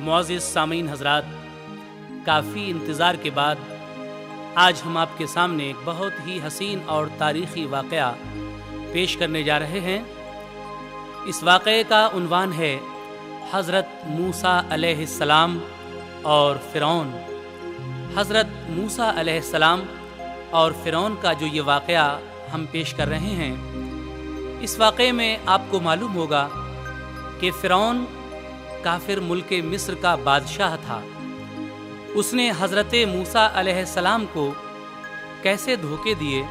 मुअज़्ज़िज़ सामीन हज़रात, काफ़ी इंतज़ार के बाद आज हम आपके सामने एक बहुत ही हसीन और तारीख़ी वाक़या पेश करने जा रहे हैं। इस वाक़े का उन्वान है हज़रत मूसा अलैहिस्सलाम और फ़िरौन। हज़रत मूसा अलैहिस्सलाम और फ़िरौन का जो ये वाक़या हम पेश कर रहे हैं, इस वाक़े में आपको मालूम होगा कि फ़िरौन काफ़िर मुल्क मिस्र का बादशाह था। उसने हज़रत मूसा अलैहिस्सलाम को कैसे धोखे दिए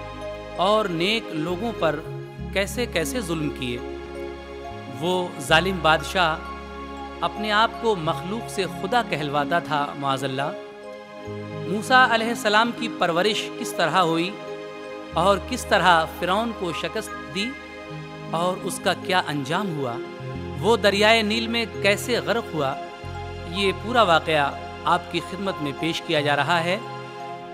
और नेक लोगों पर कैसे कैसे जुल्म किए। वो जालिम बादशाह अपने आप को मखलूक से खुदा कहलवाता था माज़अल्लाह। मूसा अलैहिस्सलाम की परवरिश किस तरह हुई और किस तरह फ़िरौन को शिकस्त दी और उसका क्या अंजाम हुआ, वो दरियाए नील में कैसे गर्क हुआ, ये पूरा वाक़या आपकी खिदमत में पेश किया जा रहा है,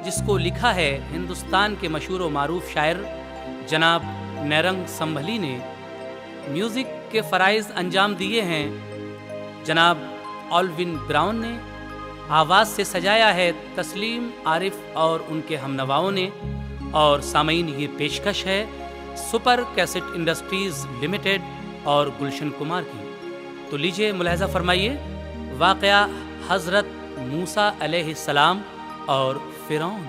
जिसको लिखा है हिंदुस्तान के मशहूर व मारूफ शायर जनाब नैरंग संभली ने। म्यूज़िक के फ़राइज़ अंजाम दिए हैं जनाब ऑल्विन ब्राउन ने। आवाज़ से सजाया है तस्लीम आरिफ और उनके हमनवाओं ने। और सामीन, ये पेशकश है सुपर कैसेट इंडस्ट्रीज़ लिमिटेड और गुलशन कुमार की। तो लीजिए मुलाहिज़ा फरमाइए वाक़या हज़रत मूसा अलैहिस्सलाम और फ़िरौन।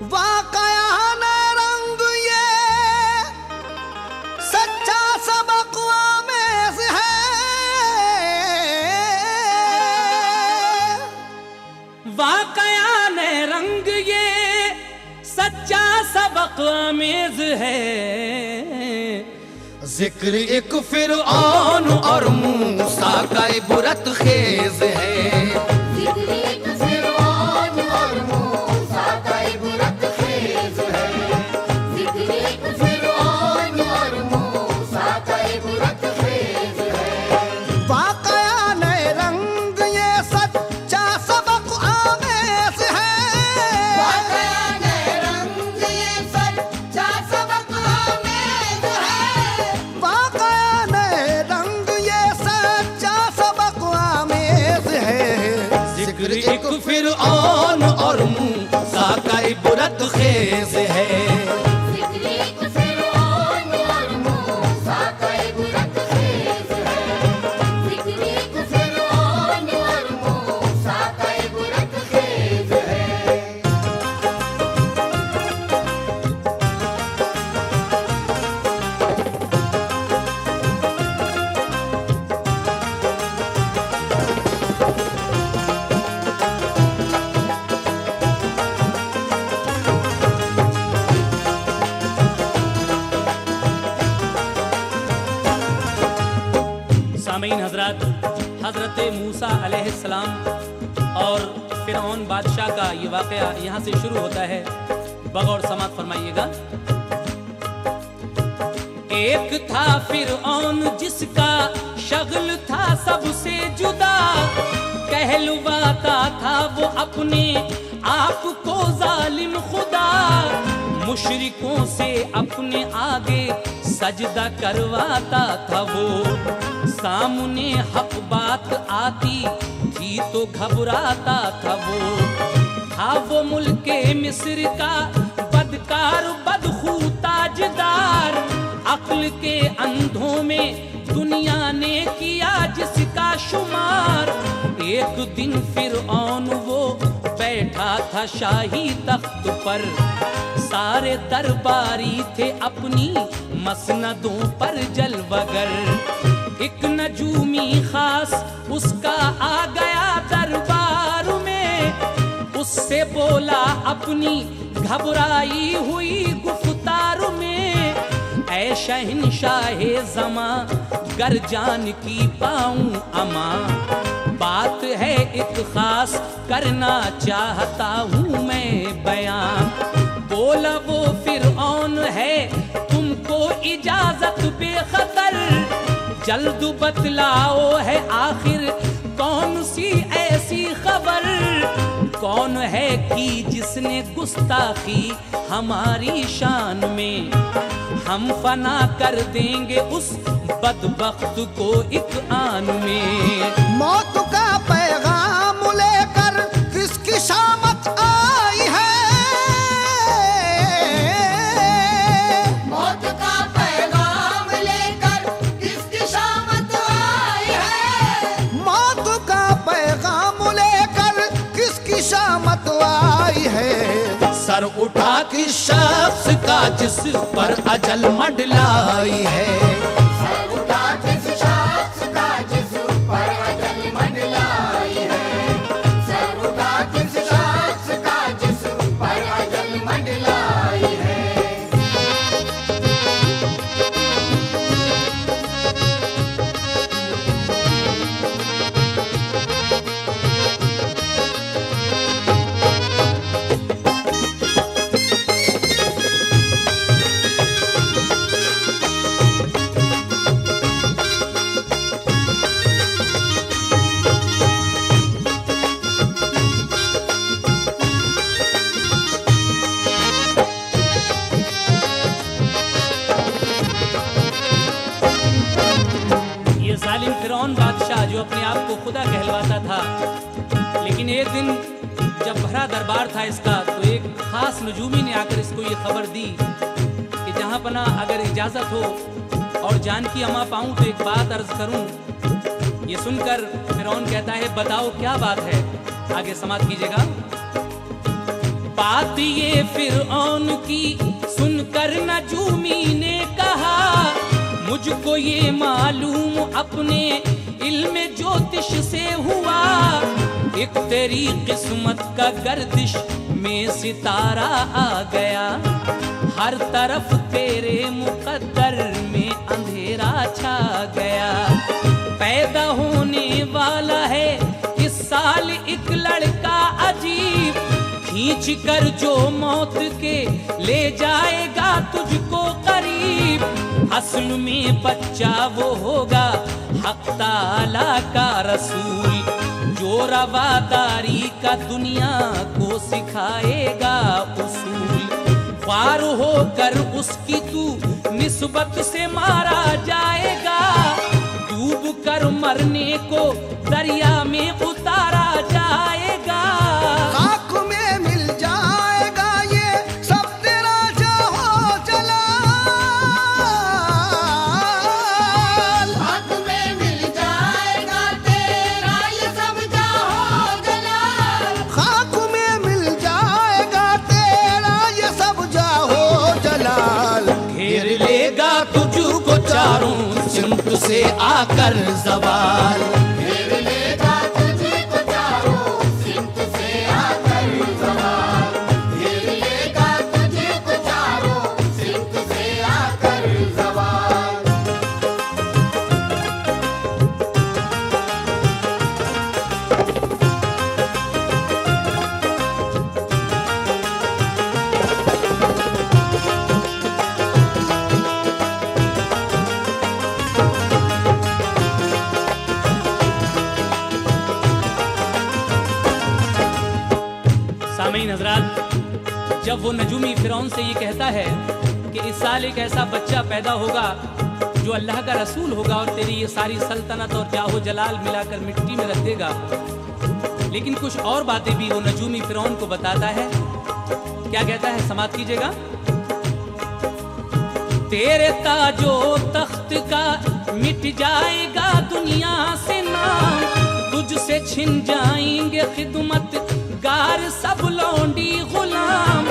वाक़या न रंग ये सच्चा सबक आमेज़ है। वाक़या ने रंग ये सच्चा सबक आमेज़ है। जिक्र एक फ़िरऔन और मूसा का इबरत खेज़ है। एक फ़िरऔन और मूसा का इबरत खेज़ है। सामीन हज़रात, हज़रत मूसा अलैहिस्सलाम और फ़िरौन बादशाह का ये वाक़या यहाँ से शुरू होता है। बगौर समात फरमाइएगा। एक था फ़िरऔन जिसका शगल था सबसे जुदा, कहलवाता था वो अपने आप को जालिम खुदा। मुशरिकों से अपने आगे सजदा करवाता था वो, सामने हक बात आती थी तो घबराता था वो मुल्के मिस्र का बदकार बदखू ताजदार। अक्ल के अंधों में दुनिया ने किया जिसका शुमार। एक दिन फ़िरऔन वो बैठा था शाही तख्त पर, सारे दरबारी थे अपनी मसनदों पर जलवगर। एक नजूमी खास उसका आ गया दरबार में, उससे बोला अपनी घबराई हुई गुफ्तार में, ऐ शहंशाहे ज़मां गर जान की पाऊं अमा, बात है एक खास करना चाहता हूँ मैं बयां। बोला वो फ़िरऔन है तुमको इजाजत बेखतर, जल्द बतलाओ है आखिर कौन सी ऐसी खबर, कौन है कि जिसने गुस्ताखी हमारी शान में, हम फना कर देंगे उस बदबख्त को एक आन में। मौत का पैगाम लेकर किसकी शामत आई है, मौत का पैगाम लेकर किसकी शामत आई है, मौत का पैगाम लेकर किसकी शामत आई है। सर उठा किस शख्स का जिस पर अजल मंडलाई है, सर उठा किस शख्स का जिस पर अजल मंडलाई है, सर उठा किस शख्स का जिस पर अजल मंडलाई है। जालिम फिरौन बादशाह जो अपने आप को खुदा कहलवाता था, लेकिन एक दिन जब भरा दरबार था इसका, तो एक खास नजूमी ने आकर इसको ये खबर दी कि जहाँ पना अगर इजाज़त हो और जानकी अमा पाऊँ तो एक बात अर्ज करूँ। ये सुनकर फिरौन कहता है, बताओ क्या बात है, आगे समाप्त कीजिएगा। बात ये फिरौन की सुनकर नजूमी ने कहा, मुझको ये मालूम अपने इल्म ज्योतिष से हुआ, एक तेरी किस्मत का गर्दिश में सितारा आ गया, हर तरफ तेरे मुकद्दर में अंधेरा छा गया। पैदा होने वाला है इस साल एक लड़का अजीब, खींच कर जो मौत के ले जाएगा तुझको करीब, असल में बच्चा वो होगा हक ताला का रसूल, जो रवादारी का दुनिया को सिखाएगा उसूल। पार होकर उसकी तू निस्बत से मारा जाएगा, डूब कर मरने को दरिया में उतारा जाएगा। खाक में मिल जाएगा ये सब तेरा जहाँ जलाल, खाक में मिल जाएगा तेरा ये सब जहाँ जलाल, खाक में मिल जाएगा तेरा ये सब जहाँ जलाल। घेर लेगा तुझको चारों सिमत से आकर ज़वाल, घेर लेगा तुझको चारों सिमत से आकर ज़वाल, घेर लेगा तुझको चारों सिमत से आकर ज़वाल। सामीन हजरात, जब वो नजूमी फिरौन से ये कहता है कि इस साल एक ऐसा बच्चा पैदा होगा जो अल्लाह का रसूल होगा और तेरी ये सारी सल्तनत और जाहो जलाल मिलाकर मिट्टी में रख देगा, लेकिन कुछ और बातें भी वो नजूमी फिरौन को बताता है। क्या कहता है, समाप्त कीजिएगा। तेरे ताजो तख्त का मिट जाएगा दुनिया से नाम, तुझसे छिन जाएंगे खिदमत गार सब लौंडी गुलाम,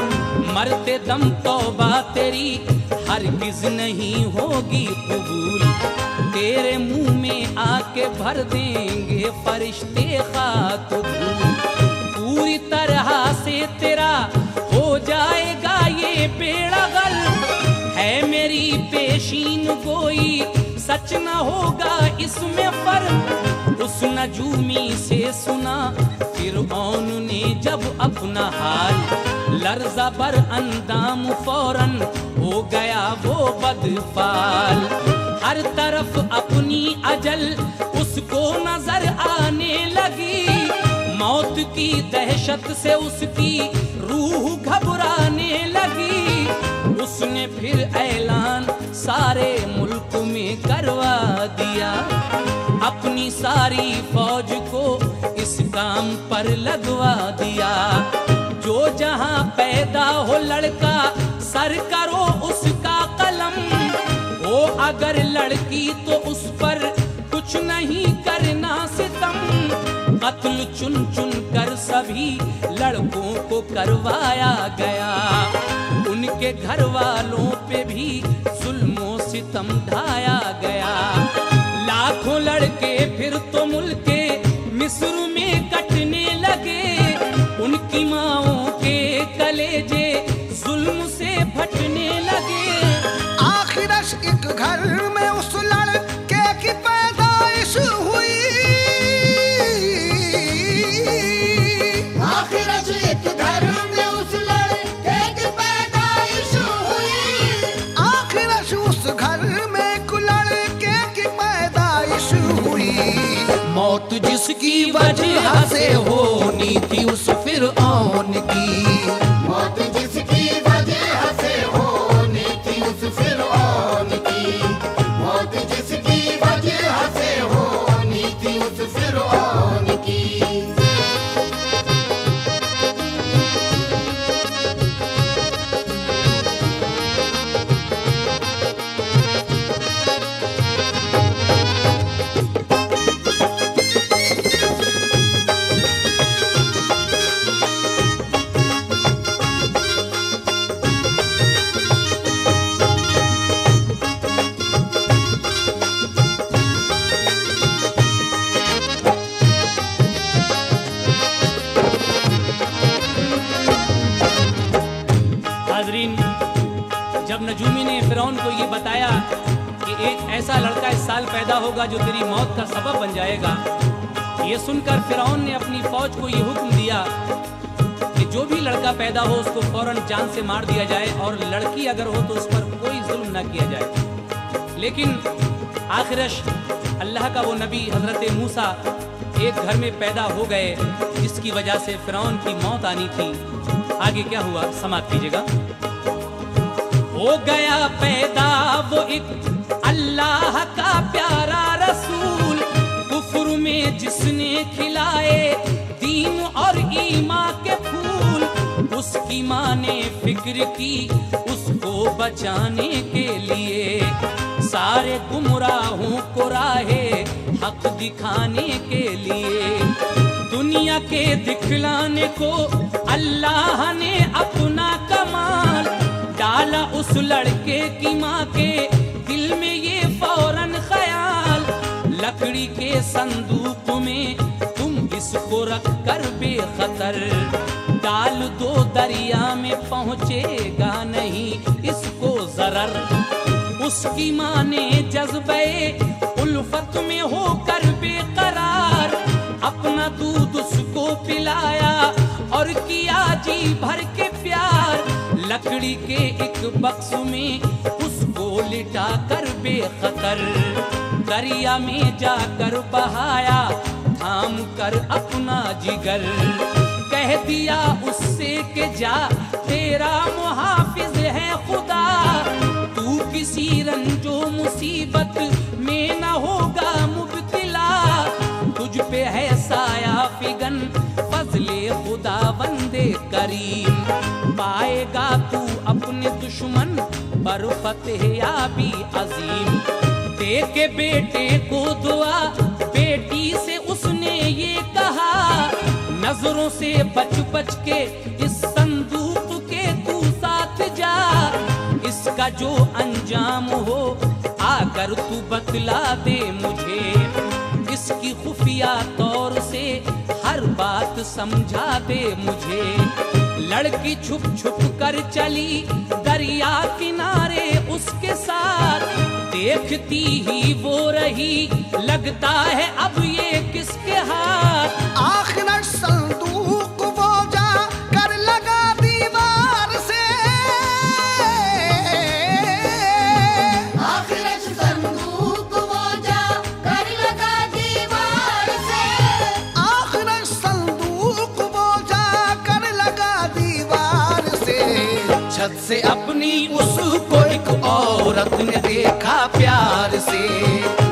मरते दम तौबा तेरी हरगिज नहीं होगी कबूल, तेरे मुंह में आके भर देंगे फरिश्ते खाक धूल, पूरी तरह से तेरा हो जाएगा ये बेड़ा गर्क, है मेरी पेशीन गोई सच न होगा इसमें फर्क। उस नजूमी से सुना फिरऔन ने जब अपना हाल, लर्जा बर अंदाम फौरन हो गया वो बदफाल, हर तरफ अपनी अजल उसको नजर आने लगी, मौत की दहशत दहशत से उसकी रूह घबराने लगी। उसने फिर ऐलान सारे मुल्क में करवा दिया, अपनी सारी फौज को इस काम पर लगवा दिया। जो जहां पैदा हो लड़का सर करो उसका कलम, हो अगर लड़की तो उस पर कुछ नहीं करना सितम। कत्ल चुन चुन कर सभी लड़कों को करवाया गया, उनके घर वालों पे भी जुल्मों सितम ढाया गया। लाखों लड़के फिर तो मुल्के मिस्र में कटने लगे, उनकी माओं के कलेजे जुल्म से फटने लगे। आखिरश एक घर में उस लड़के की पैदाइश हुई, आखिरश एक घर में उस लड़के की पैदाइश हुई, आखिरश उस घर में एक लड़के की पैदाइश हुई। मौत जिसकी वजह से होनी थी उस फिरऔन की, मौत जिसकी वजह से होनी थी उस फिरऔन की, मौत जिसकी वजह से होनी थी उस फिरऔन की। जब नजूमी ने फिरौन को ये बताया कि एक ऐसा लड़का इस साल पैदा होगा जो तेरी मौत का सबब बन जाएगा, ये सुनकर फिरौन ने अपनी फौज को ये हुक्म दिया कि जो भी लड़का पैदा हो उसको फौरन जान से मार दिया जाए और लड़की अगर हो तो उस पर कोई जुल्म न किया जाए। लेकिन आखिरश अल्लाह का वो नबी हजरत मूसा एक घर में पैदा हो गए, जिसकी वजह से फिरौन की मौत आनी थी। आगे क्या हुआ समाप्त कीजिएगा। हो गया पैदा वो एक अल्लाह का प्यारा रसूल, कुफ्र में जिसने खिलाए दीन और ईमान के फूल। उसकी माँ ने फिक्र की उसको बचाने के लिए, सारे गुमराहों को राहे हक दिखाने के लिए। दुनिया के दिखलाने को अल्लाह ने अपना कमाल डाला, उस लड़के की माँ के दिल में ये फौरन ख्याल। लकड़ी के संदूक में तुम इसको रख कर बेखतर डाल दो दरिया में, पहुँचेगा नहीं इसको जरर। उसकी माँ ने जज्बे उल्फत में होकर बेकरार अपना दूध उसको पिलाया और किया जी भर के प्यार। लकड़ी के एक बक्स में उसको लिटा कर बेखतर दरिया में जाकर बहाया, थाम कर अपना जिगर। कह दिया उससे कि जा तेरा मुहाफिज है खुदा, तू किसी रंजो मुसीबत में न होगा मुब्तिला। तुझ पे है साया फिगन फजले खुदा वंदे करीम, पाएगा तू अपने दुश्मन पर फतेह याबी अजीम। दे के बेटे को दुआ बेटी से उसने ये कहा, नजरों से बच बच के इस संदूक के तू साथ जा। इसका जो अंजाम हो आकर तू बतला दे मुझे, इसकी खुफिया तौर से हर बात समझा दे मुझे। लड़की छुप छुप कर चली दरिया किनारे उसके साथ, देखती ही वो रही लगता है अब ये किसके हाथ। आखिर संदूक वो जा कर लगा दीवार से, आखिर संदूक वो जा कर लगा दीवार से, आखिर संदूक वो जा औरत ने देखा प्यार से।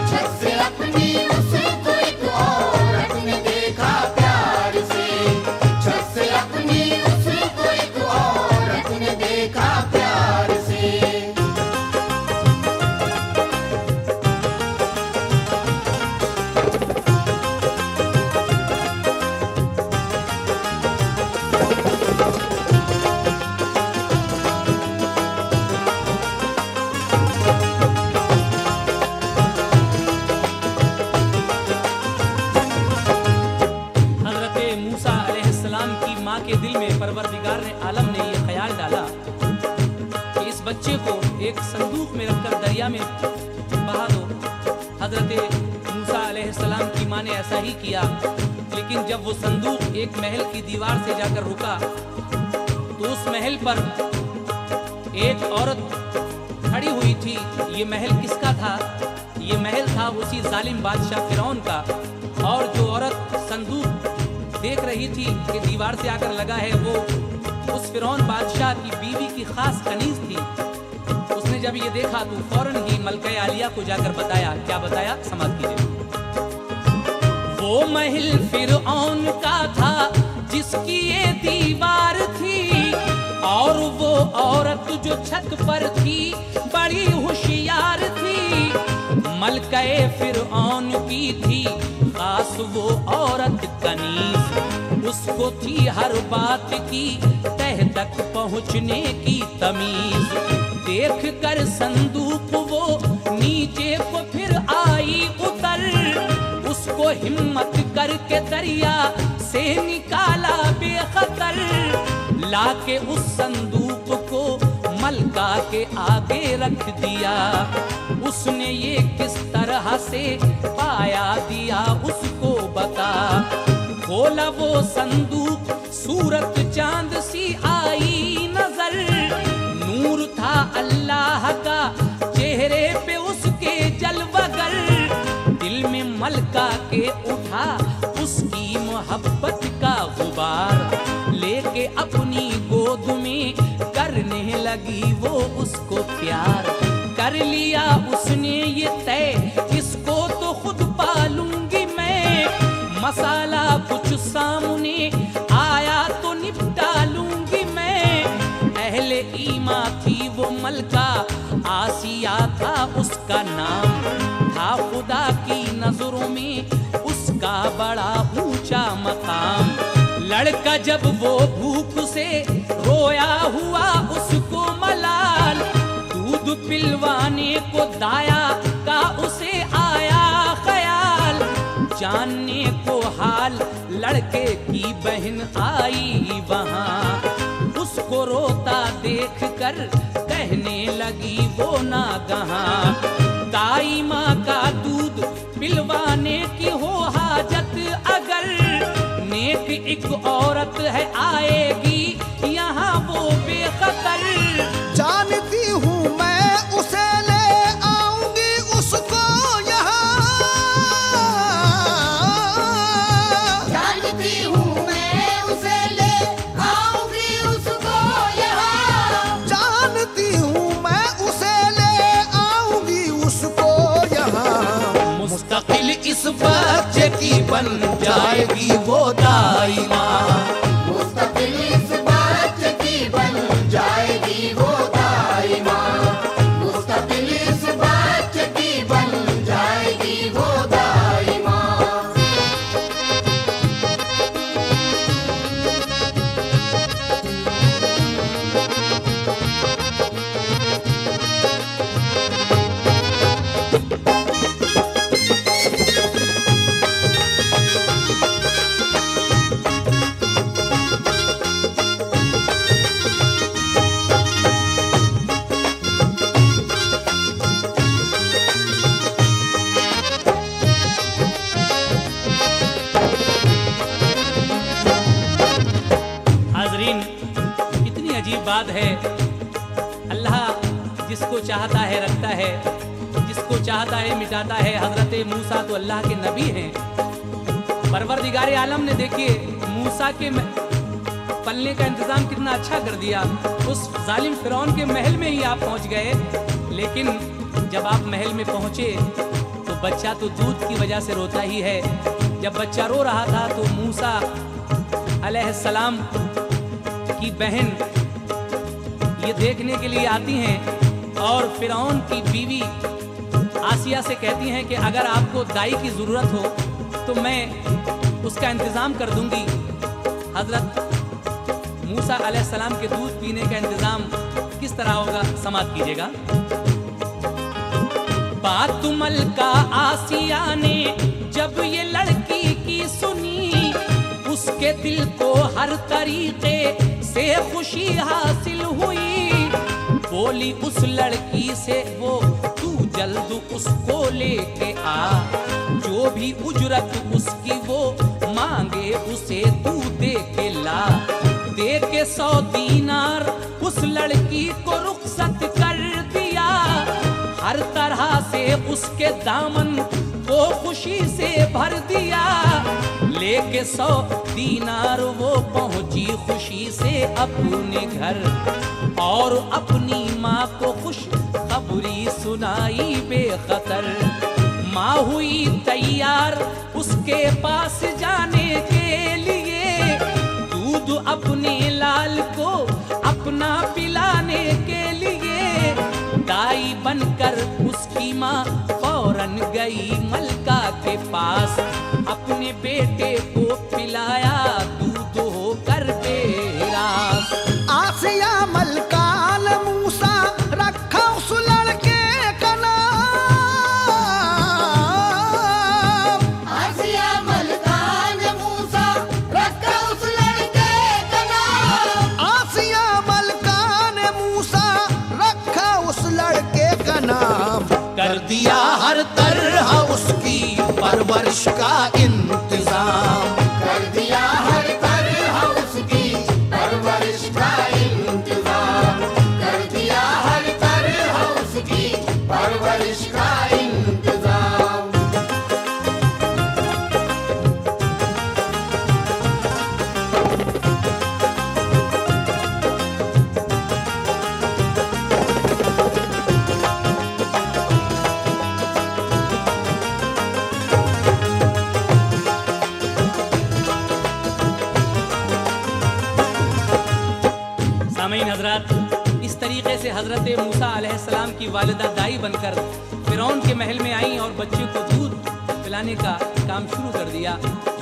छत से अपनी उसको एक औरत ने देखा प्यार से, छत से अपनी उसको एक औरत ने देखा प्यार से। के दिल में परवरदिगार ने आलम ने ये ख्याल डाला कि इस बच्चे को एक संदूक में रखकर दरिया में बहा दो। हजरत मूसा अलैहिस्सलाम की माँ ने ऐसा ही किया, लेकिन जब वो संदूक एक महल की दीवार से जाकर रुका तो उस महल पर एक औरत खड़ी हुई थी। ये महल किसका था? ये महल था उसी जालिम बादशाह फिरौन का। और जो औरत संदूक देख रही थी कि दीवार से आकर लगा है, वो उस फिरौन बादशाह की बीवी की खास कनीज थी। उसने जब ये देखा तो फौरन ही मलका आलिया को जाकर बताया। क्या बताया? समाप्त कीजिए। वो महल फिरौन का था जिसकी ये दीवार थी, और वो औरत जो छत पर थी बड़ी होशियार थी। मलकाए फिरौन की थी खास वो औरत कनीज, उसको थी हर बात की तह तक पहुँचने की तमीज। देख कर संदूक वो नीचे को फिर आई उतर, उसको हिम्मत करके दरिया से निकाला बेखतर। लाके उस संदूक को मलका के आगे रख दिया। उसने ये किस तरह से पाया दिया उसको बता। खोला वो संदूक सूरत चांद सी आई नजर, नूर था अल्लाह का चेहरे पे उसके जलवगर। दिल में मलका के उठा उसकी मोहब्बत का गुबार, लेके अपनी गोद में करने लगी वो उसको प्यार। कर लिया उसने ये तय इसको तो खुद पालूंगी मैं, मसाला कुछ सामने आया तो निपटा लूंगी मैं। अहले ईमा थी वो मलका, आसिया था उसका नाम, था खुदा की नजरों में उसका बड़ा ऊंचा मकाम। लड़का जब वो भूख से रोया हुआ उसको मलाल, दूध पिलवाने को दाया का उसे आया ख्याल। जानने को हाल लड़के की बहन आई वहाँ, उसको रोता देख कर कहने लगी वो नागहां। दाई माँ का दूध पिलवाने की हो हाजत अगर, नेक एक औरत है आएगी यहाँ वो बेखतर। जानती हूँ मैं उसे ले आऊंगी उसको यहाँ, जानती हूँ मैं उसे ले आऊंगी उसको यहाँ, जानती हूँ मैं उसे ले आऊंगी उसको यहाँ। मुस्तकिल इस बच्चे की बन जाएगी वो दाइमा, मुस्तकिल इस बच्चे की बन जाएगी वो दाइमा, मुस्तकिल इस बच्चे की बन जाएगी वो दाइमा। कितनी अजीब बात है। अल्लाह जिसको चाहता है रखता है, जिसको चाहता है मिटाता है। हजरत मूसा तो अल्लाह के नबी हैं। परवरदिगार आलम ने देखिए मूसा के पलने का इंतजाम कितना अच्छा कर दिया। उस जालिम फिरौन के महल में ही आप पहुंच गए, लेकिन जब आप महल में पहुंचे तो बच्चा तो दूध की वजह से रोता ही है। जब बच्चा रो रहा था तो मूसा अलैहिस्सलाम की बहन ये देखने के लिए आती हैं और फिरौन की बीवी आसिया से कहती हैं कि अगर आपको दाई की ज़रूरत हो तो मैं उसका इंतज़ाम कर दूंगी। हज़रत मूसा अलैहिस्सलाम के दूध पीने का इंतज़ाम किस तरह होगा, समाप्त कीजिएगा। बात मलका आसिया ने जब ये लड़की की सुनी, उसके दिल को हर तरीके से खुशी हासिल हुई। बोली उस लड़की से वो, तू जल्द उसको लेके आ, जो भी उजरत उसकी वो मांगे उसे तू दे के ला। दे के 100 दीनार उस लड़की को रुखसत कर दिया। हर तरह से उसके दामन को खुशी से भर दिया। लेके 100 दीनार वो पहुंची खुशी से अपने घर और अपनी माँ को खुश खबरी सुनाई बेखतर। माँ हुई तैयार उसके पास जाने के लिए, दूध अपने लाल को अपना पिलाने के लिए। दाई बनकर उसकी माँ फौरन गई मलका के पास, अपने बेटे को पिलाया दूध होकर बेरास। आसिया मलका ने मूसा रखा उस लड़के का नाम। आसिया मलका ने मूसा रखा उस लड़के का नाम। आसिया मलका ने मूसा रखा उस लड़के का नाम। कर दिया हर तरह उसकी परवरिश का इंतजाम। कर दिया हर तरह उसकी परवरिश का इंतजाम। कर दिया हर तरह उसकी परवरिश का इंतजाम। सामीन हजरत, इस तरीके से हजरत मूसा अलैहिस्सलाम की वालिदा दाई बनकर फिरौन के महल में आई और बच्चे को दूध पिलाने का काम शुरू कर दिया।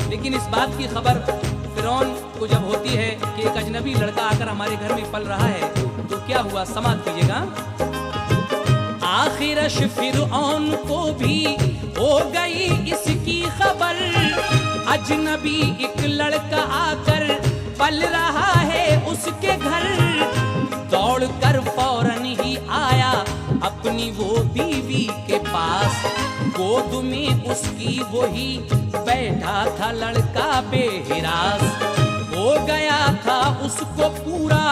लेकिन इस बात की खबर फिरौन को जब होती है कि एक अजनबी लड़का आकर हमारे घर में पल रहा है, तो क्या हुआ, समाप्त कीजिएगा। आखिरश फिरौन को भी हो गई इसकी खबर, अजनबी एक लड़का आकर पल रहा है उसके घर। दौड़ कर फौरन ही आया अपनी वो बीवी के पास, गोद में उसकी वही बैठा था लड़का बेहिरास। हो गया था उसको पूरा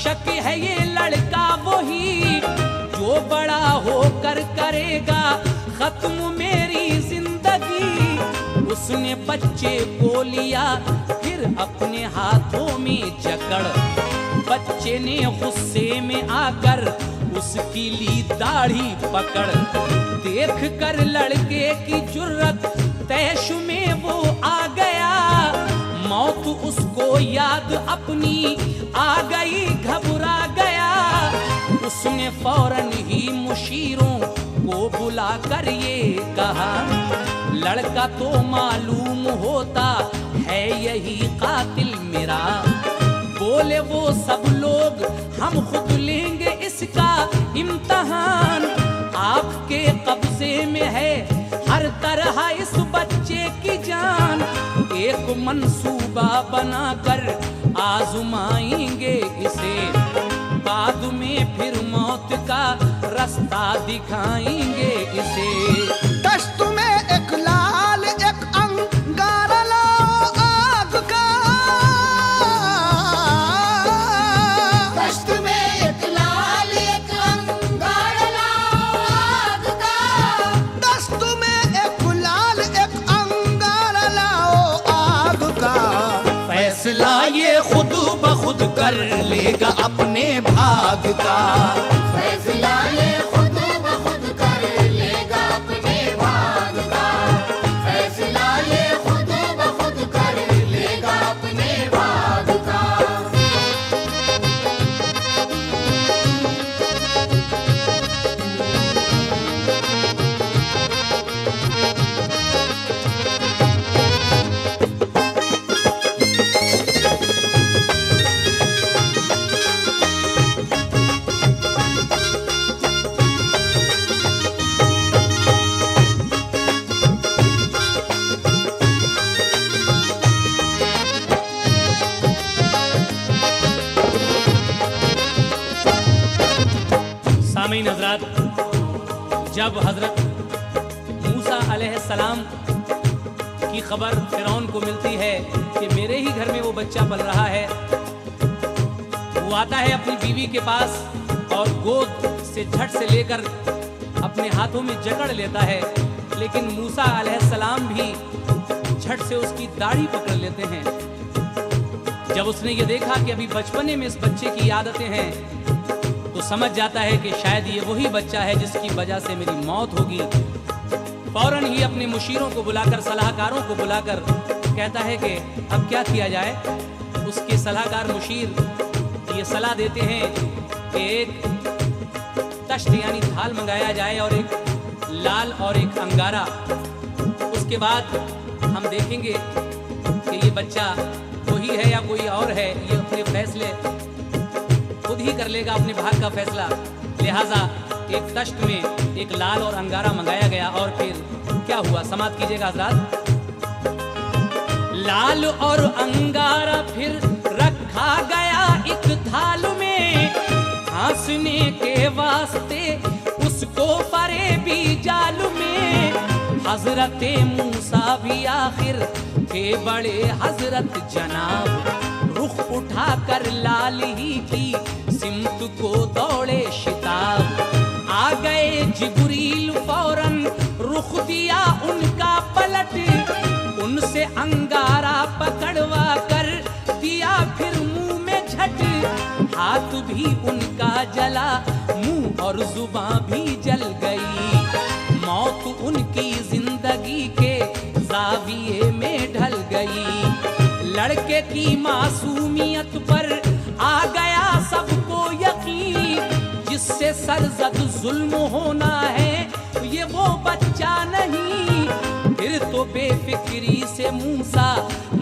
शक है ये लड़का वही, जो बड़ा होकर करेगा खत्म मेरी जिंदगी। उसने बच्चे को लिया फिर अपने हाथों में जकड़, बच्चे ने गुस्से में आकर उसकी ली दाढ़ी पकड़। देख कर लड़के की जुर्रत तैश में वो आ गया, मौत उसको याद अपनी आ गई, घबरा गया। उसने फौरन ही मुशीरों को बुला कर ये कहा, लड़का तो मालूम होता है यही कातिल मेरा। बोले वो सब लोग हम खुद लेंगे इसका इम्तहान, आपके कब्जे में है हर तरह इस बच्चे की जान। एक मंसूबा बनाकर आजमाएंगे इसे, बाद में फिर मौत का रास्ता दिखाएंगे इसे। दश्त में एक लाल एक अंगारा लाओ आग का। दश्त में एक लाल एक अंगारा लाओ आग का। दश्त में एक लाल एक अंगारा लाओ आग का। फैसला ये खुद ब खुद कर लेगा अपने भाग का। फैसला ये खुद सामीन हजरात, जब हजरत मूसा अलैहिस्सलाम की खबर फिरौन को मिलती है कि मेरे ही घर में वो बच्चा पल रहा है, वो आता है अपनी बीवी के पास और गोद से झट से लेकर अपने हाथों में जकड़ लेता है। लेकिन मूसा अलैहिस्सलाम भी झट से उसकी दाढ़ी पकड़ लेते हैं। जब उसने ये देखा कि अभी बचपने में इस बच्चे की आदतें हैं, तो समझ जाता है कि शायद ये वही बच्चा है जिसकी वजह से मेरी मौत होगी। फौरन ही अपने मुशीरों को बुलाकर, सलाहकारों को बुलाकर कहता है कि अब क्या किया जाए। उसके सलाहकार मुशीर ये सलाह देते हैं कि एक तश्त यानी थाल मंगाया जाए और एक लाल और एक अंगारा। उसके बाद हम देखेंगे कि ये बच्चा वही है या कोई और है। ये अपने फैसले खुद ही कर लेगा, अपने भाग का फैसला। लिहाजा एक तश्त में एक लाल और अंगारा मंगाया गया और फिर क्या हुआ, समाप्त कीजिएगा हजरात। लाल और अंगारा फिर रखा गया एक थाल में, हंसने के वास्ते उसको फरेबी जाल में। हजरत मूसा भी आखिर थे बड़े हजरत जनाब, रुख उठा कर लाल ही की सिमत को दौड़े शिताब। आ गए जिब्रील फौरन रुख दिया उनका पलट, उनसे अंगारा पकड़वा कर दिया फिर मुंह में झट। हाथ भी उनका जला, मुंह और जुबां भी जल गई, मौत उनकी जिंदगी के ज़ाविये में ढल गई। लड़के की मासूमियत पर आ गया सबको यकीन, जिससे सरजद जुल्म होना है ये वो बच्चा नहीं। फिर तो बेफिक्री से मूसा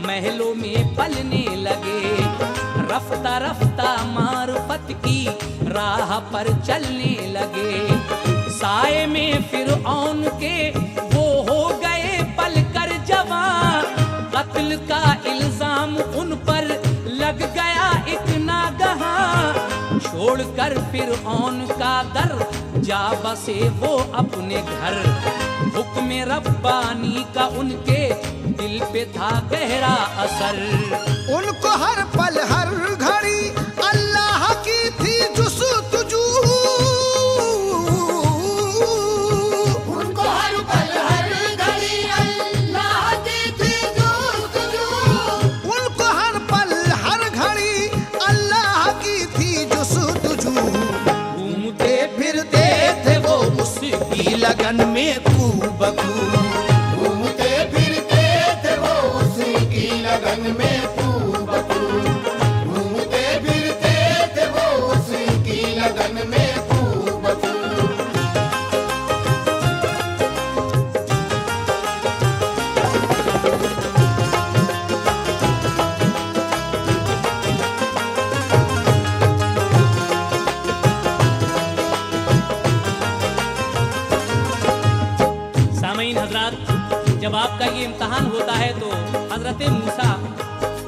महलों में पलने लगे, रफ्ता रफ्ता मार्फत की राह पर चलने लगे। साए में फिरऔन के वो हो गए पलकर जवां, कत्ल का इल्जाम उन पर लग गया एक नागहां। छोड़कर फिरऔन का दर जा बसे वो अपने घर, हुक्म रब्बानी का उनके दिल पे था गहरा असर। उनको हर पल हर घड़ी अल्लाह की थी जुस्तजू, उनको हर पल हर घड़ी अल्लाह की थी जुस्तजू, उनको हर पल हर घड़ी अल्लाह की थी जुस्तजू। घूमते फिरते थे वो उसकी लगन में खूबकू, घूमते फिरते थे वो उसकी लगन में खूबकू, घूमते फिरते थे वो उसकी लगन में खूबकू। सामीन हजरात, जब आपका ये इम्तहान होता है तो हजरत मूसा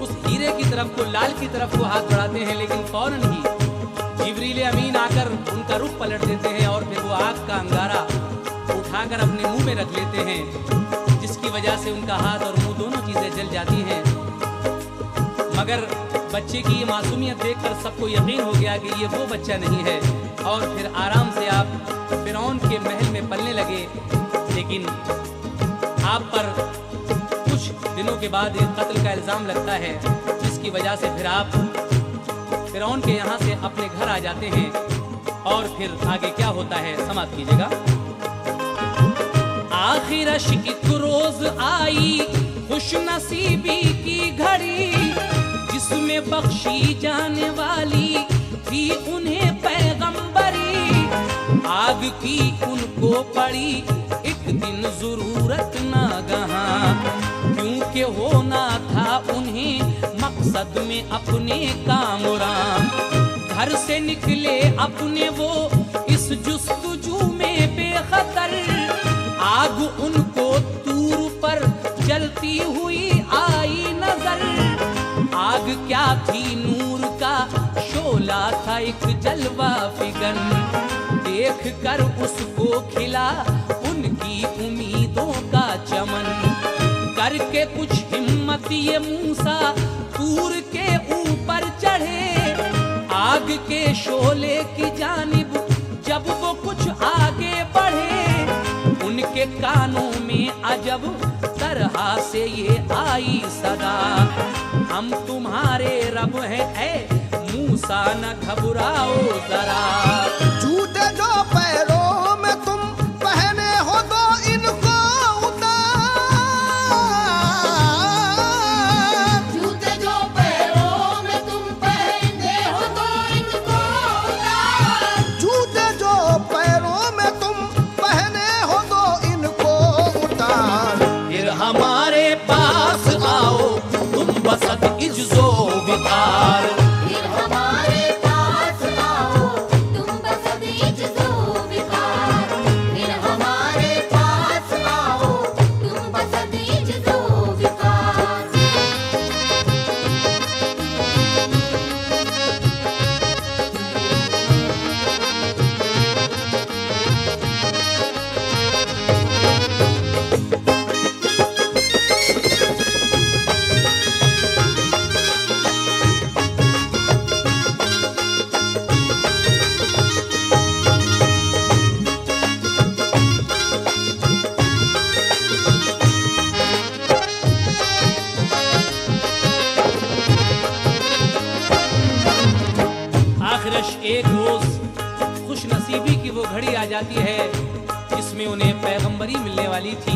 उस हीरे की तरफ को, लाल की तरफ को हाथ बढ़ाते हैं, लेकिन फौरन ही जिब्रील अमीन आकर उनका रुख पलट देते हैं और फिर वो आग का अंगारा उठाकर अपने मुंह में रख लेते हैं, जिसकी वजह से उनका हाथ और मुंह दोनों चीजें जल जाती हैं। मगर बच्चे की ये मासूमियत देखकर सबको यकीन हो गया कि ये वो बच्चा नहीं है, और फिर आराम से आप फिरौन के महल में पलने लगे। लेकिन आप पर कुछ दिनों के बाद एक कत्ल का इल्जाम लगता है, जिसकी वजह से फिर आप फिरौन के यहाँ से अपने घर आ जाते हैं। और फिर आगे क्या होता है, समाप्त कीजिएगा। आखिरश एक रोज आई खुश नसीबी की घड़ी, जिसमें बख्शी जाने वाली थी उन्हें पैगंबरी। आग की उनको पड़ी एक दिन जरूरत नागहां, क्योंकि होना था उन्हें मकसद में अपने कामरां। घर से निकले अपने वो इस जुस्तजू में बेखतर, आग उनको तूर पर जलती हुई आई नजर। आग क्या थी, नूर का शोला था एक जलवा फिगन, देख कर उसको खिला उनकी उम्मीदों का चमन। करके कुछ हिम्मत ये मूसा तूर के ऊपर चढ़े, आग के शोले की जानिब जब वो कुछ आगे बढ़े, उनके कानों में अजब तरह से ये आई सदा, हम तुम्हारे रब हैं ऐ मूसा न घबराओ जरा। जूते जो पैरों में तुम पहने हो तो इनको उतार, जूते जो पैरों में तुम पहनते हो तो इनको उतार, जूते जो पैरों में तुम पहने हो तो इनको उतार। फिर हमारे पास आओ तुम बसत इज्जो विकार। फिर हमारे पास आओ तुम बसत इज्जो विकार, फिर हमारे पास आओ तुम बसत इज्जो विकार। आखिरश एक रोज खुश नसीबी की वो घड़ी आ जाती है जिसमें उन्हें पैगंबरी मिलने वाली थी।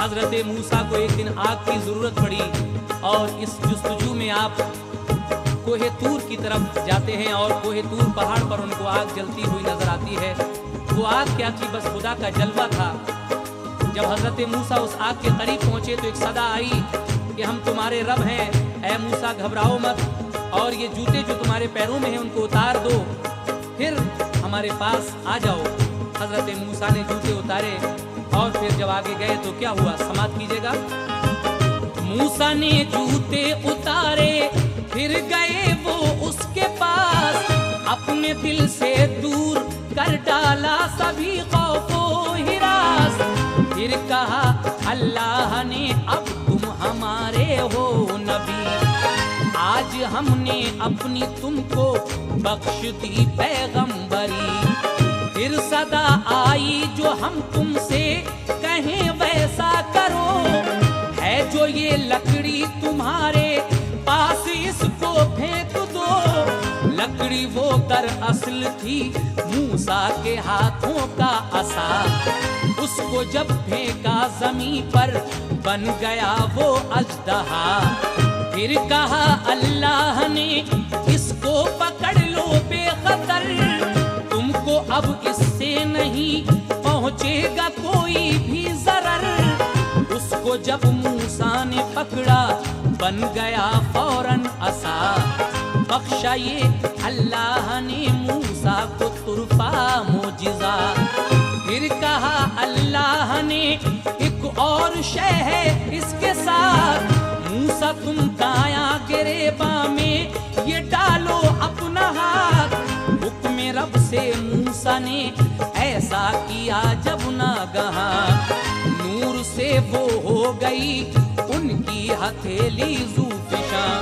हजरत मूसा को एक दिन आग की जरूरत पड़ी और इस जुस्तजू में आप कोहे तूर की तरफ जाते हैं और कोहे तूर पहाड़ पर उनको आग जलती हुई नजर आती है। वो आग क्या थी, बस खुदा का जलवा था। जब हजरत मूसा उस आग के करीब पहुंचे तो एक सदा आई कि हम तुम्हारे रब हैं ऐ मूसा घबराओ मत, और ये जूते जो तुम्हारे पैरों में हैं उनको उतार दो, फिर हमारे पास आ जाओ। हजरत मूसा ने जूते उतारे और फिर जब आगे गए तो क्या हुआ, समाप्त कीजिएगा। मूसा ने जूते उतारे फिर गए वो उसके पास, अपने दिल से दूर कर डाला सभी खौफो हिरास। फिर कहा अल्लाह ने अब तुम हमारे हो नबी, आज हमने अपनी तुमको बख्श दी पैगंबरी। फिर सदा आई जो हम तुमसे कहें वैसा करो, है जो ये लकड़ी तुम्हारे पास इसको फेंक दो। लकड़ी वो दरअसल थी मूसा के हाथों का असा, उसको जब फेंका जमीन पर बन गया वो अजदहा। फिर कहा अल्लाह ने इसको पकड़ लो बेखतर, तुमको अब इससे नहीं पहुंचेगा कोई भी जरर। उसको जब मूसा ने पकड़ा बन गया फौरन असा, बख्शा ये अल्लाह ने मूसा को तुरफा मोजिजा। फिर कहा अल्लाह ने एक और शय है इसके साथ, मूसा तुम दाया गिरेबा में ये डालो अपना हाथ। हुक्म रब से मूसा ने ऐसा किया जब नागहा, नूर से वो हो गई उनकी हथेली ज़ूफ़िशां।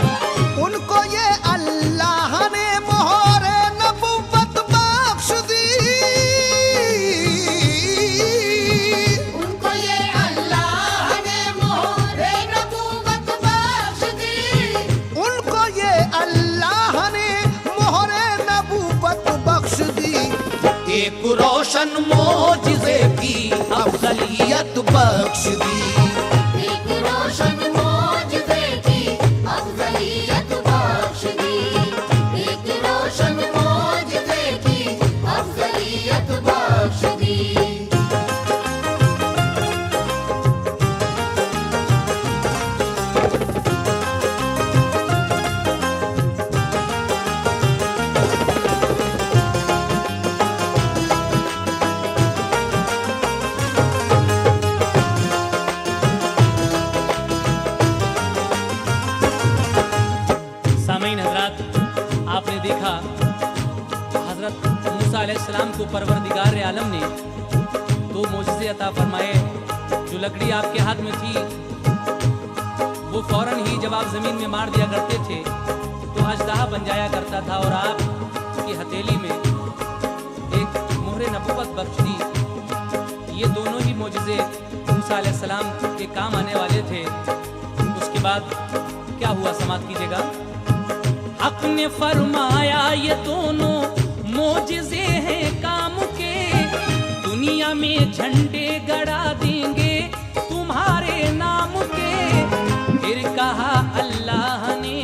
उनको ये अल्लाह ने मोहरे नबुव्वत बख्श दी, उनको ये अल्लाह ने मोहरे नबूवत बख्श दी, उनको ये अल्लाह ने मोहरे नबुव्वत बख्श दी। एक रोशन मोजिज़े की अफजलियत बख्श दी। एक रोशन मोजिज़े की अफजलियत बख्श दी, एक रोशन मोजिज़े की अफजलियत बख्श दी। आपको परवरदिगार आलम ने दो मोजज़े अता फरमाए। जो लकड़ी आपके हाथ में थी वो फौरन ही जब आप ज़मीन में मार दिया करते थे तो अजदहा बन जाया करता था, और आपकी हथेली में एक मोहरे नबूवत बख्श दी। ये दोनों ही मोजज़े मूसा अलैहिस्सलाम के काम आने वाले थे। उसके बाद क्या हुआ, समाप्त कीजिएगा। हक ने फरमाया ये दोनों मोजज़े हैं काम के, दुनिया में झंडे गड़ा देंगे तुम्हारे नाम के। फिर कहा अल्लाह ने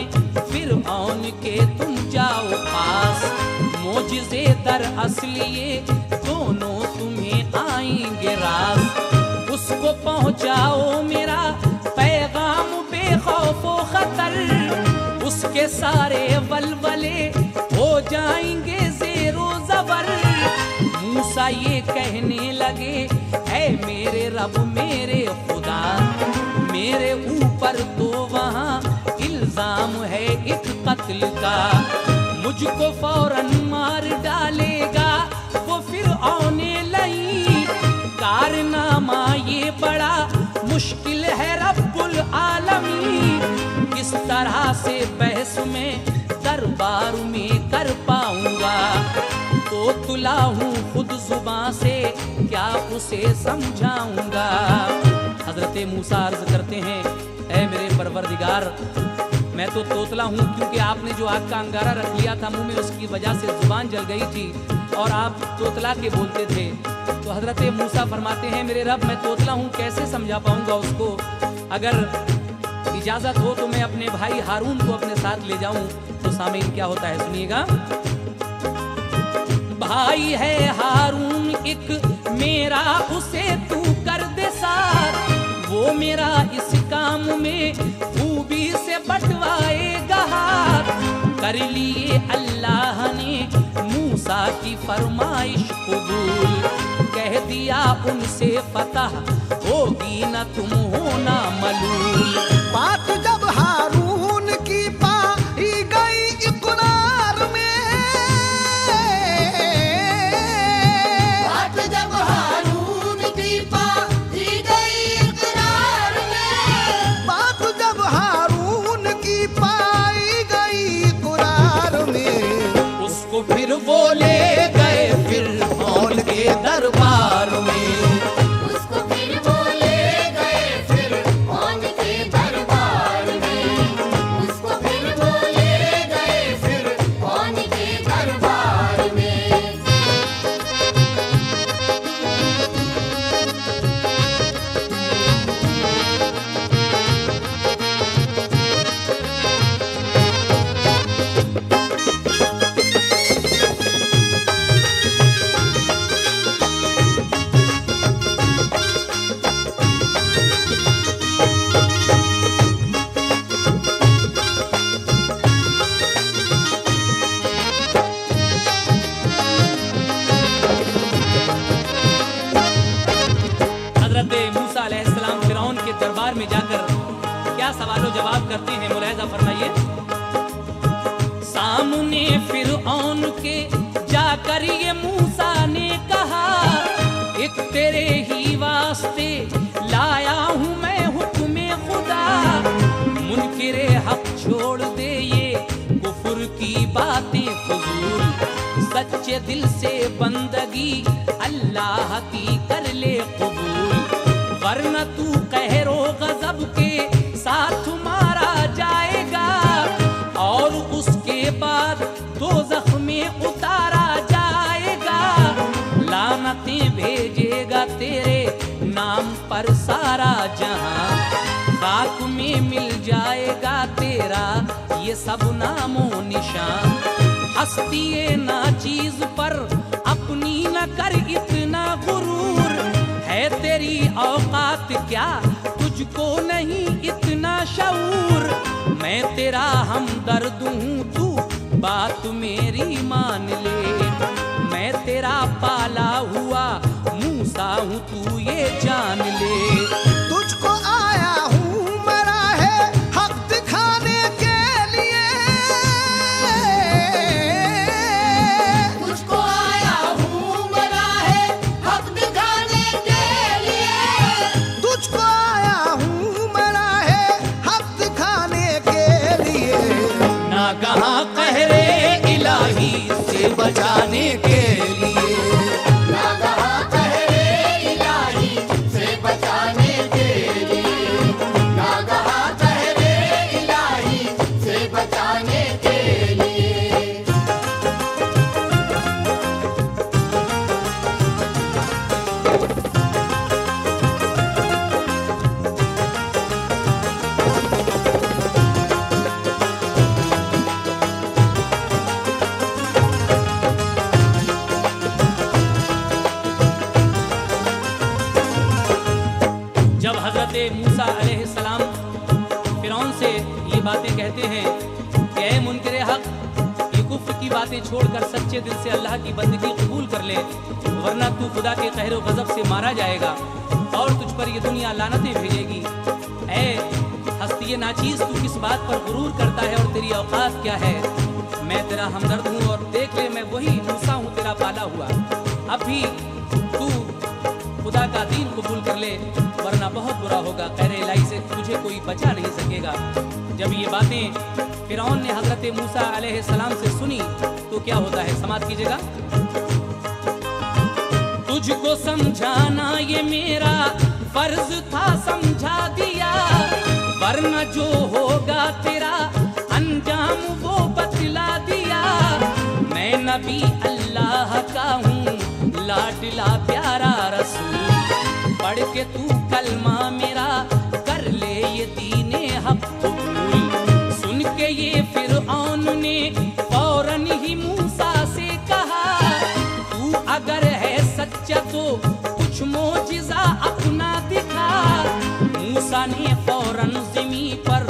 फिरऔन के तुम जाओ पास, मोजज़े दर असली ये दोनों तुम्हें आएंगे रास। उसको पहुंचाओ मेरा पैगाम बेखौफो खतर, उसके सारे वलवले हो जाएंगे ज़ेरो ज़बर। मूसा ये कहने लगे ऐ मेरे रब मेरे खुदा, मेरे ऊपर तो वहाँ इल्जाम है एक कत्ल का, मुझको फौरन मार डालेगा वो फिरऔन लई। कारनामा ये बड़ा मुश्किल है रब्बुल आलमीन, किस तरह से बहस में दरबार में कर पाऊंगा। तो तुला हूँ खुद जुबान से क्या उसे समझाऊंगा। हजरत मूसा अर्ज करते हैं ऐ मेरे परवरदिगार, मैं तो तोतला हूँ क्योंकि आपने जो आग का अंगारा रख लिया था मुंह में, उसकी वजह से जुबान जल गई थी और आप तोतला के बोलते थे। तो हजरत मूसा फरमाते हैं मेरे रब मैं तोतला हूँ, कैसे समझा पाऊंगा उसको। अगर इजाजत हो तो मैं अपने भाई हारून को अपने साथ ले जाऊं। तो सामीन क्या होता है सुनिएगा। भाई है हारून एक मेरा, उसे तू कर दे साथ, वो मेरा इस काम में खूबी से बंटवाएगा हाथ। कर लिए अल्लाह ने मूसा की फरमाइश कबूल, कह दिया उनसे फतह होगी न तुम होना मलूल। बात जब हारून की पाई गई इकरार में, बात जब हारून की पाई गई इकरार में, बात जब हारून की पाई गई इकरार में, उसको फिर वो ले गए फिरऔन के दरबार में। उसको फिर वो ले गए फिरऔन के दरबार में, उसको फिर वो ले गए फिरऔन के दरबार में। हजरत मूसा अलैहिस्सलाम फिरौन के दरबार में जाकर क्या सवालो जवाब करते हैं, मुलाहिजा फरमाइए। सामने फिरौन के जाकर ये मूसा ने कहा, एक तेरे ही वास्ते लाया हूँ मैं हुक्म खुदा, मुनकिरे हक छोड़ दे ये कुफर की बातें फजूल, सच्चे दिल से बंदगी अल्लाह की कर ले कबूल, वरना तू कहरो गजब के साथ मारा जाएगा, और उसके बाद दोज़ख में उतारा जाएगा, लानतें भेजेगा तेरे नाम पर सारा जहां, खाक में मिल जाएगा तेरा ये सब नामो निशान। हस्ती ना चीज पर अपनी न कर इतना गुरूर, है तेरी औकात क्या तुझको नहीं इतना शऊर, मैं तेरा हमदर्द हूँ तू बात मेरी मान ले, मैं तेरा पाला हुआ मूसा हूँ तू ये जान ले। तुझको आया हूँ मरा है हक दिखाने के लिए, तुझको आया हूँ बचाने के लिए। नागहा कहरे इलाही से बचाने के लिए, नागहा कहरे इलाही से बचाने के लिए। जब हजरत मूसा अलैहिस्सलाम फिरौन से ये बातें कहते हैं कि ऐ मुनकिर हक, ये कुफ्र की बातें छोड़कर सच्चे दिल से अल्लाह की बंदगी कबूल कर ले, वरना तू खुदा के कहर व गज़ब से मारा जाएगा और तुझ पर ये दुनिया लानतें भेजेगी। ऐ हस्ती नाचीज़, तू किस बात पर गुरूर करता है और तेरी औकात क्या है? मैं तेरा हमदर्द हूँ और देख ले मैं वही मूसा हूँ तेरा पाला हुआ। अब भी तू खुदा का दीन कबूल कर ले, वरना बहुत बुरा होगा। कहर इलाही से तुझे कोई बचा नहीं सकेगा। जब ये बातें फिरौन ने हजरत मूसा अलैहिस्सलाम से सुनी तो क्या होता है, समाप्त कीजिएगा। तुझको समझाना ये मेरा फर्ज था, समझा दिया, वरना जो होगा तेरा अंजाम वो बतला दिया। मैं नबी अल्लाह का हूँ, लाडला प्यारा रसूल, पढ़ के तू कलमा मेरा कर ले ये दीने हक कबूल। सुन के ये फिरऔन ने फौरन ही मूसा से कहा, तू अगर है सच्चा तो कुछ मोजिज़ा अपना दिखा। मूसा ने फौरन ज़मीन पर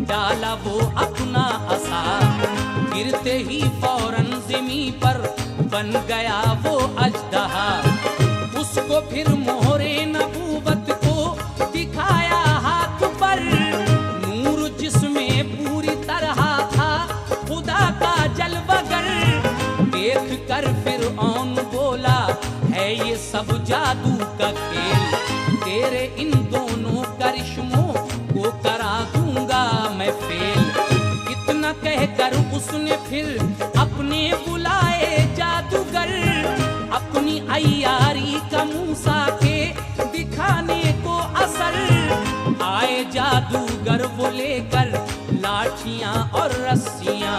डाला वो अपना असा, गिरते ही फौरन ज़मीन पर बन गया वो अजदहा। उसको फिर मोहरे नबूवत को दिखाया हाथ पर, नूर जिसमें पूरी तरह था खुदा का जलवागर। देख कर फिरऔन बोला है ये सब जादू का खेल, तेरे इन दोनों करिश्मों को करा दूंगा मैं फेल। इतना कहकर उसने फिर अपने बुलाए जादूगर, अपनी अय्यारी का मूसा के दिखाने को असर। आए जादूगर वो लेकर लाठियां और रस्सियां,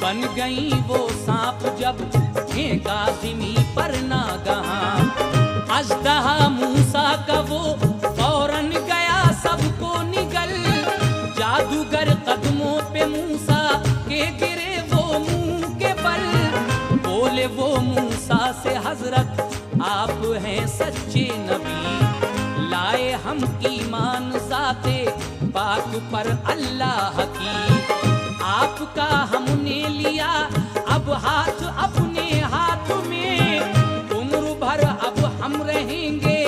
बन गई वो सांप जब फेंका ज़मीन पर नागहां। अजदहा मूसा का वो फौरन गया सबको निगल, जादूगर कदमों पे मूसा के गिरे वो मुंह के बल। बोले वो मूसा से हजरत आप हैं सच्चे नबी, लाए हम ईमान ज़ाते पाक पर अल्लाह की। आपका हमने लिया अब हाथ अपने हाथ में, उम्र भर अब हम रहेंगे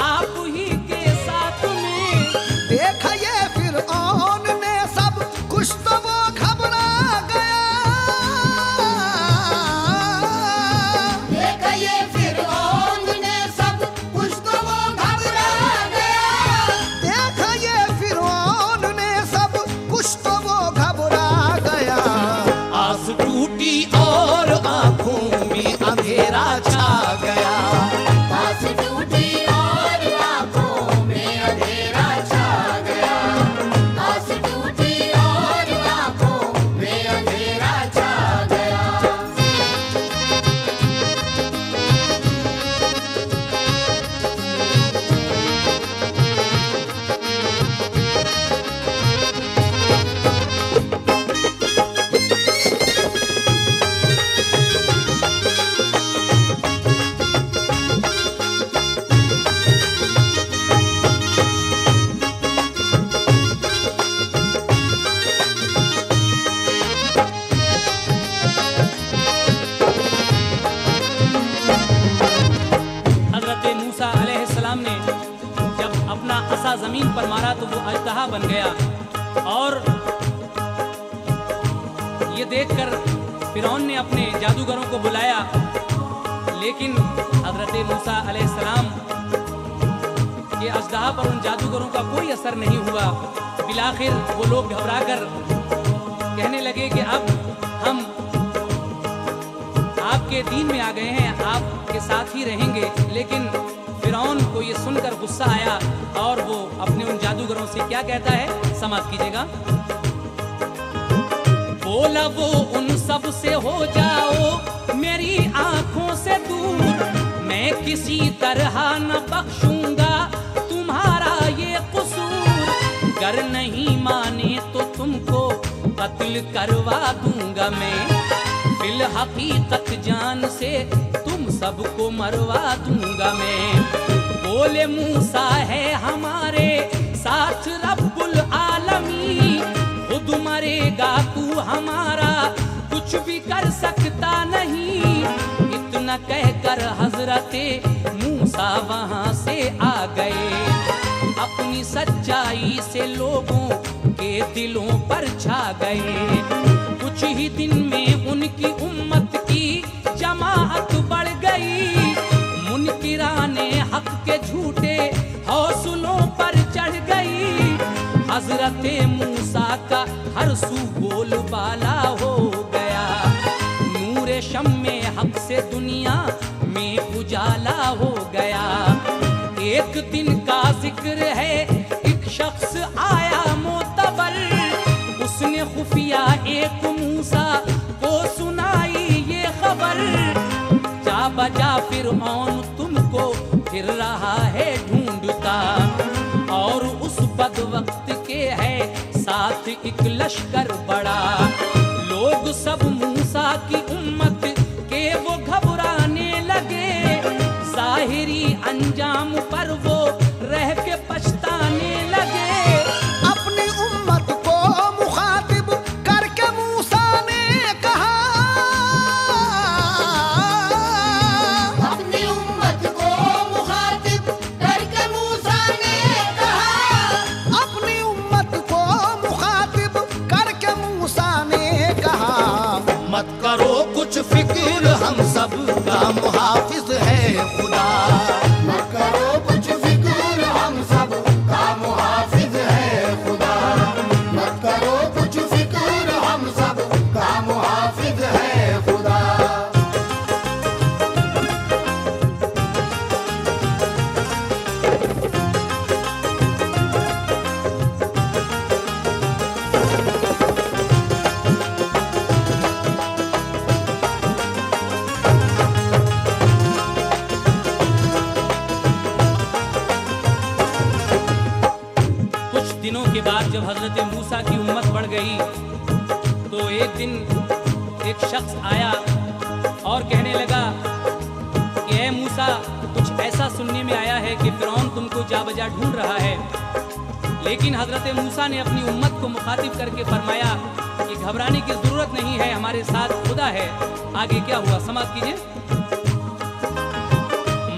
आप ही के साथ में। देखा ये फिरऔन ने सब कुछ तो वो घबरा गया। देखा ये फिरऔन ने सब कुछ तो वो घबरा गया। देखा ये फिरऔन ने सब कुछ तो वो घबरा गया। आस टूटी और आंखों में अंधेरा छा गया। आस टूटी और आँखों में अंधेरा छा गया, आस टूटी और आँखों में अंधेरा छा गया। हजरत मूसा अलैहिस्सलाम ने जब अपना असा जमीन पर मारा तो वो अजदहा बन गया। और ये देखकर फिरौन ने अपने जादूगरों को बुलाया, लेकिन हजरत मूसा अलैहिस्सलाम के अजदहा पर उन जादूगरों का कोई असर नहीं हुआ। बिलाखिर वो लोग घबराकर कहने लगे कि अब हम आपके दीन में आ गए हैं, आपके साथ ही रहेंगे। लेकिन फिरौन को ये सुनकर गुस्सा आया और वो अपने उन जादूगरों से क्या कहता है, समाप्त कीजिएगा। बोला वो उन सब से हो जाओ मेरी आंखों से दूर, मैं किसी तरह न बख्शूंगा तुम्हारा ये कसूर, गर नहीं माने तो तुमको कत्ल करवा दूंगा मैं, फिल हकीकत जान से तुम सबको मरवा दूंगा मैं। बोले मूसा है हमारे साथ रब्बुल आलमी, खुद मरेगा तू हमारा कुछ भी कर सकता नहीं। इतना कहकर हजरते मूसा वहां से आ गए, अपनी सच्चाई से लोगों के दिलों पर छा गए। कुछ ही दिन में उनकी उम्मत की जमाअत बढ़ गई, मुनकिराने हक के झूठे हौसलों पर चढ़ गई। हजरते मूसा का हर सू बोलबाला हो गया, नूरे शम्मे हक से दुनिया में उजाला हो गया। एक दिन का जिक्र है, एक शख्स आया मोतबर, उसने खुफिया एक मूसा को सुनाई ये खबर, जा बजा फिरऔन तुमको फिर रहा है ढूंढता, और उस बदवक्त के है साथ एक लश्कर बड़ा। लोग सब मूसा की उम्मत के वो घबराने लगे, जाहिरी अंजाम पर वो रह के पछताने लगे। अपनी उम्मत को मुखातिब करके मूसा ने कहा, अपनी उम्मत को मुखातिब करके मूसा ने कहा, अपनी उम्मत को मुखातिब करके मूसा ने कहा, मत करो कुछ फिक्र हम सब का मुहाफिज है खुदा, मत करो कुछ फिक्र हम सब का मुहाफिज है खुदा, मत करो कुछ फिक्र हम सब का मुहाफिज है खुदा। कुछ दिनों के बाद जब हजरत मूसा की उम्मत बढ़ गई, तो एक दिन एक शख्स आया और कहने लगा कि ए मूसा, कुछ ऐसा सुनने में आया है कि फिरौन तुमको जा बजा ढूंढ रहा है। लेकिन हजरत मूसा ने अपनी उम्मत को मुखातिब करके फरमाया कि घबराने की जरूरत नहीं है, हमारे साथ खुदा है। आगे क्या हुआ, समाप्त कीजिए।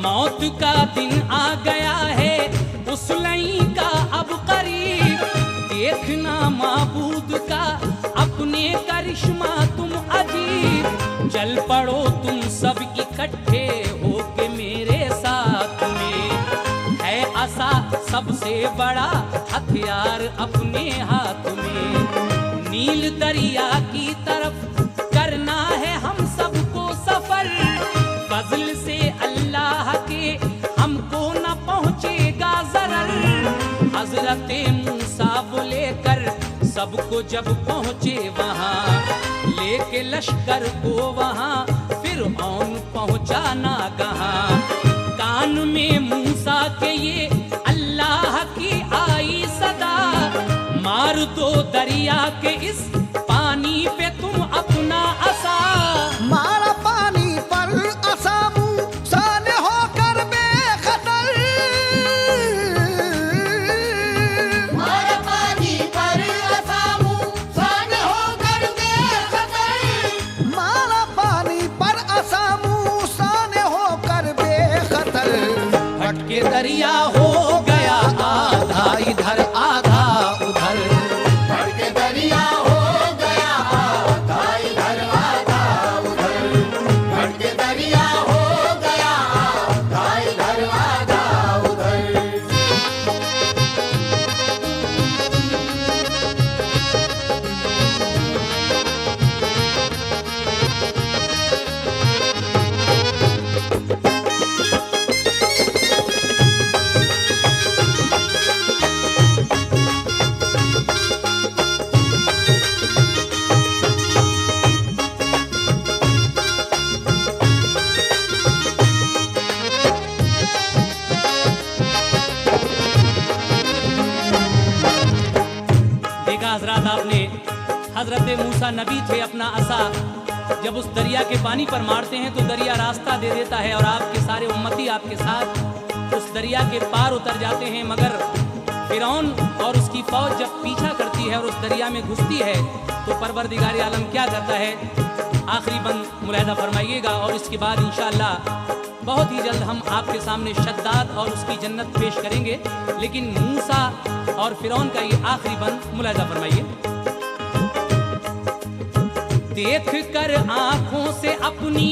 मौत का दिन आ गया है उस लई का अब करीब, देखना माबूद का अपने करिश्मा तुम अजीब। चल पड़ो तुम सब इकट्ठे होके मेरे साथ में, है आसा सबसे बड़ा हथियार अपने हाथ में। नील दरिया की तरफ करना है हम सबको सफर, फजल से अल्लाह के हमको न पहुँचेगा जरर। हजरत मूसा वो लेकर सबको जब पहुँचे वहाँ, लेके लश्कर को वहाँ फिरऔन पहुँचा ना कहाँ। कान में मूसा के ये अल्लाह की आई सदा, मार दो दरिया के इस पानी पे तुम अपना असा। मारा पानी पर असा मूसा ने होकर बेखतर, मारा पानी पर असा मूसा ने होकर बेखतर, मारा पानी पर असा मूसा ने होकर बेखतर। भटके दरिया हो गया आधा इधर आधा उधर, बढ़ के दरिया हो गया आधा इधर आधा उधर, बढ़ के दरिया हो गया आधा इधर आधा उधर। हजरत मूसा नबी थे, अपना असा जब उस दरिया के पानी पर मारते हैं तो दरिया रास्ता दे देता है और आपके सारे उम्मती आपके साथ उस दरिया के पार उतर जाते हैं। मगर फिरौन और उसकी फौज जब पीछा करती है और उस दरिया में घुसती है तो परवरदिगार आलम क्या करता है, आखिरी बंद मुलाहिदा फरमाइएगा। और इसके बाद इंशाअल्लाह बहुत ही जल्द हम आपके सामने शद्दाद और उसकी जन्नत पेश करेंगे, लेकिन मूसा और फिरौन का ये आखिरी बंद मुलाहिदा फरमाइए। देख कर आंखों से अपनी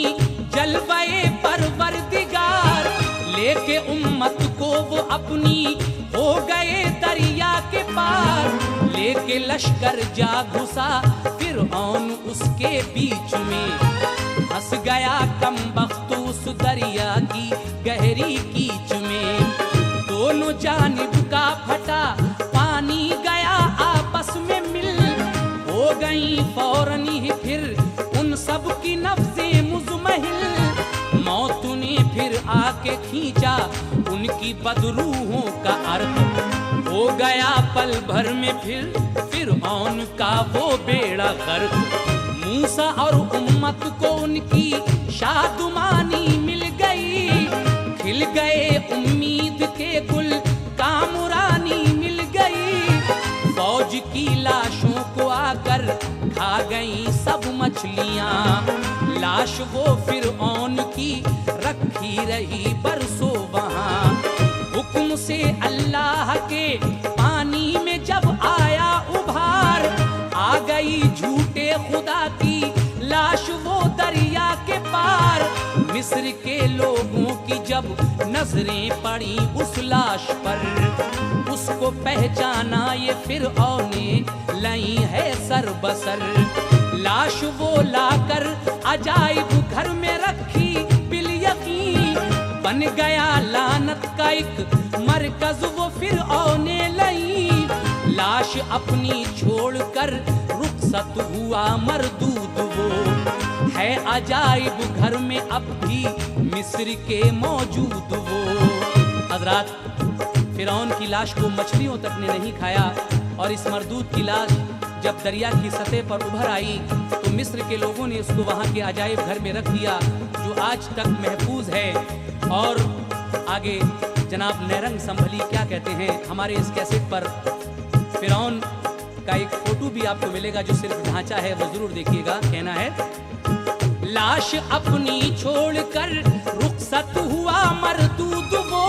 जलवाए परवरदिगार, लेके उम्मत को वो अपनी हो गए दरिया के पार। लेके लश्कर जा घुसा फिरौन उसके बीच में, फंस गया कमबख्त उस दरिया की गहरी कीच में। दोनों जानिब का फटा पानी गया आपस में मिल, हो गई फौरन ही फिर उन सब की नफ्सें मुज़महिल। मौत ने फिर आके खींचा उनकी बदरूहों का अर्थ, हो गया पल भर में फिर फिरौन का वो बेड़ा गर्क। मूसा और उम्मत को उनकी शादुमानी मिल गई, खिल गए उम्मीद के गुल कामुरानी मिल गई। फौज की लाशों को आकर खा गई सब मछलियां, लाश वो फिरौन की रखी रही बरसों वहां। हुक्म से अल्लाह के पानी में जब आया उभार, आ गई झूठे खुदा की लाश वो दरिया के पार। मिस्र के लोगों की जब नजरें पड़ी उस लाश पर, उसको पहचाना ये फिरऔन ने लाई है सर बसर। लाश वो लाकर अजाइब घर में रखी बिल यकीन, बन गया लानत का एक मरकज वो फिरऔन ने लाई। लाश अपनी छोड़कर रुखसत हुआ मरदूद वो, है अजाइब घर में अब भी मिस्र के मौजूद वो। हजरात, फिरौन की लाश को मछलियों तक ने नहीं खाया और इस मरदूद की लाश जब दरिया की सतह पर उभर आई तो मिस्र के लोगों ने उसको वहाँ के अजाइब घर में रख दिया, जो आज तक महफूज है। और आगे जनाब नैरंग संभली क्या कहते हैं हमारे इस कैसेट पर, फिरौन का एक फोटो भी आपको मिलेगा जो सिर्फ ढांचा है, वो जरूर देखिएगा। कहना है, लाश अपनी छोड़कर रुखसत हुआ मरदूद वो,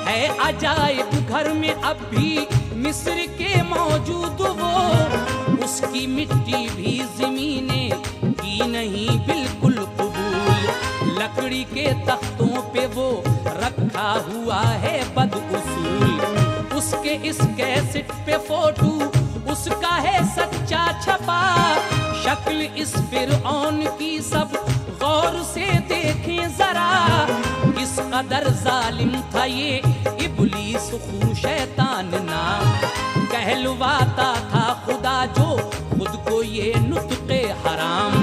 है अजाइब घर में अब भी मिस्र के मौजूद वो। उसकी मिट्टी भी ज़मीने की नहीं बिल्कुल कबूल, लकड़ी के तख्तों पे वो रखा हुआ है बदउसूल। उसके इस कैसेट पे फोटो उसका है सच्चा छपा, शक्ल इस फिरऔन की सब गौर से देखें जरा। इस कदर जालिम था ये इब्लीस खू शैतान नाम, कहलवाता था खुदा जो खुद को ये नुत्क़े हराम।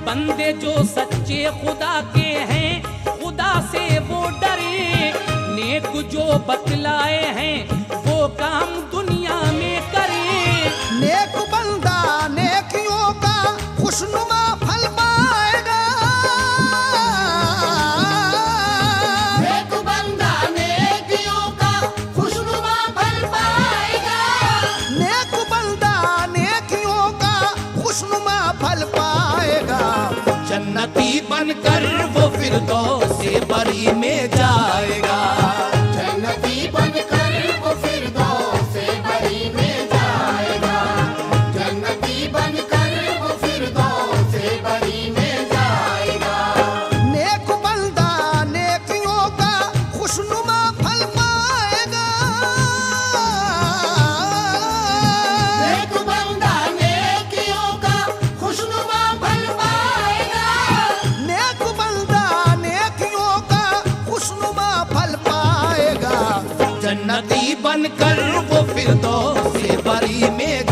बंदे जो सच्चे खुदा के हैं खुदा से वो डरे, नेक जो बतलाए हैं वो काम दुनिया में करे। नेक बंदा नेकियों का खुशनुमा फल पाएगा, नेक बंदा नेकियों का खुशनुमा फल पाएगा। नेक बंदा नेकियों का खुशनुमा फल पाएगा। जन्नती बनकर वो फिरदौस से बरी में जाएगा। जन्नती बनकर वो फिरदौस से बरी में जाएगा। जन्नती बनकर वो फिरदौस से बरी में जाएगा। नेक बंदा नेकियों का खुशनुमा फल पाएगा। नेक बंदा नेकियों का खुशनुमा फल पाएगा। नेक बंदा नेकियों का खुशनुमा फल पाएगा। जन्नती बनकर वो फिरदौस से बरी में